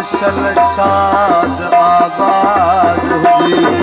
Martial शाद आबाद हुई।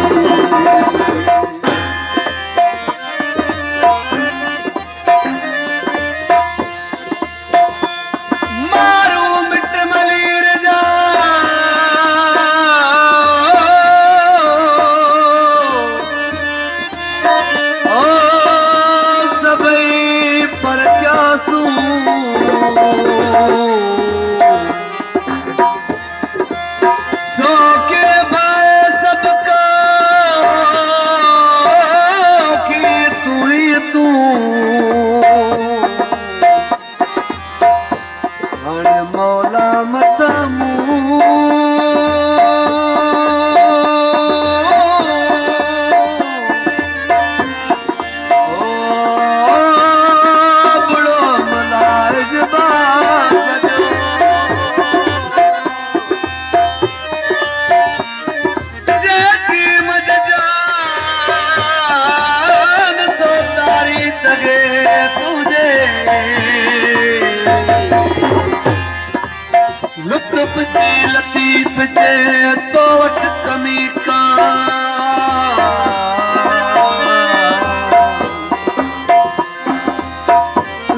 लतीफ जे तो वट कमी का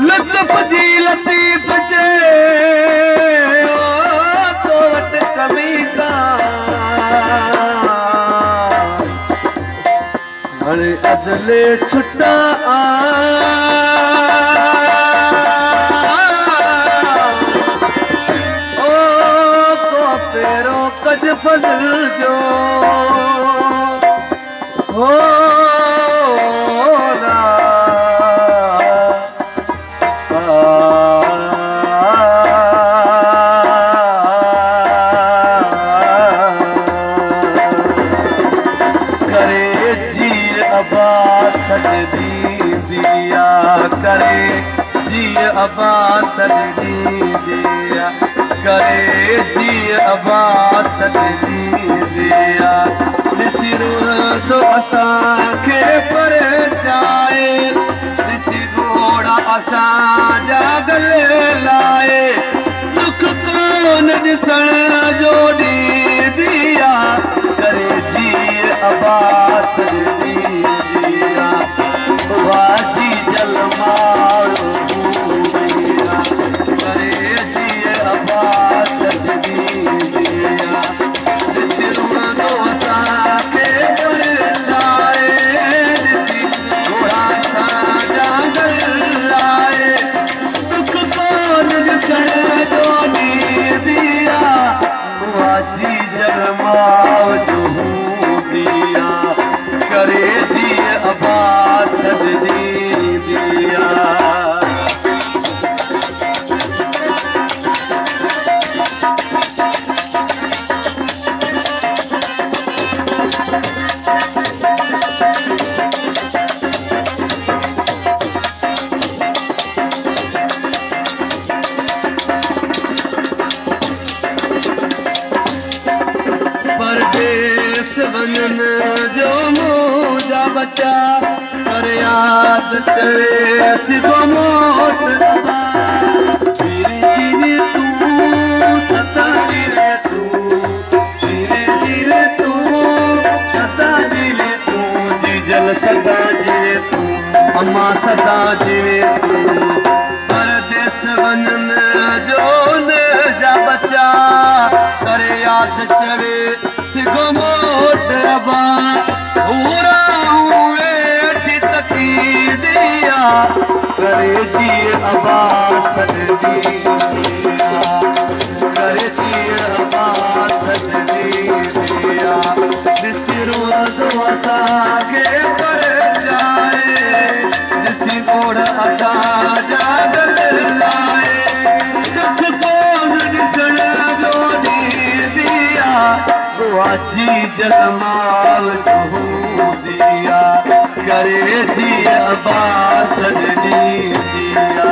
लुत्फ जी लतीफ जे तो वट कमी का हरे अदले छुट्टा फजल जो हो ना करे जी अब्बास दी दिया करे जी अब्बास दी दिया करे जी अब्बास दी दिया ॾिसी तो असांखे पर जाए ॾिसी घोड़ा असांजा गले लाए दुख कोन ॾिसण जो ॾींहुं दिया करे जी अब्बास दी दिया वाजी जलमाड़ो करे जी अब्बास करे जी अब्बास दी दिया परदेस वञण जो मुंहिंजा बचा पर याद करे सिधो मोट धीरे धीरे तूं सदा धीरे धीरे तूं सदा धीरे तूं जीजल सदा धीरे तूं अम्मा सदा धीरे तूं परदेस वञण जो मुंहिंजा बचा कर याद करे सिगो मोट रबा पूरा हुए तकी दिया करे जी अब्बास दी दिया करे जी अब्बास दी दिया जिसकी रोज़ असांखे पर जाए जिसकी गोड़ असां जागल लाए दुख कोन ॾिसण जो ॾींहुं दिया वाजी जलमाल दिया करे जी अब्बास दी दिया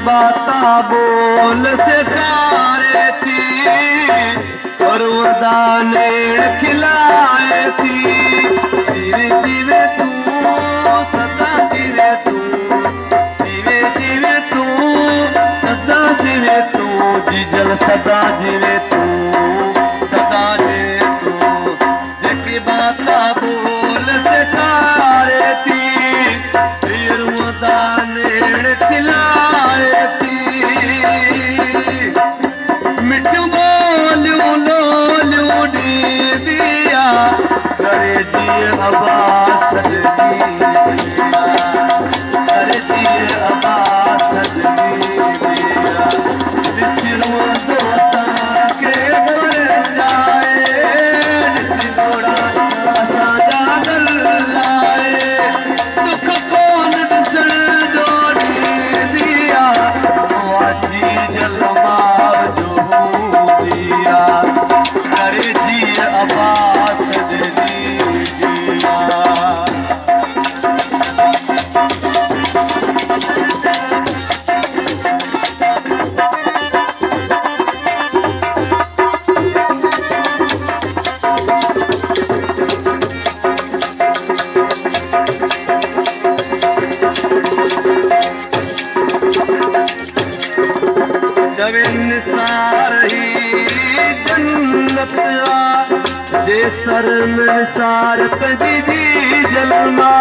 बाता बोल से तारे थी और वरदाने खिलाए थी। जीवे जीवे तू सदा जीवे तू, जीवे जीवे तू सदा जीवे तू, जीजल सदा जीवे तू, सदा जीवे तू। जेकी बाता बोल से तारे थी फिर वरदाने खिलाए थी। मिठू बोलू लोलू डी दिया करे जी आवाज सजनी दिया, करे जी आवाज सजनी दिया। नित्य दोस्ता के घर जाए, नित्य घोड़ा असा जागल लाए, दुख कौन दिसण जोड़ी दिया, वाजी जलमाव जो दिया करे जी आवाज सजनी दिया। जब निसार ही जन्नत आ जे सर में निसार पंजी जी जलमा।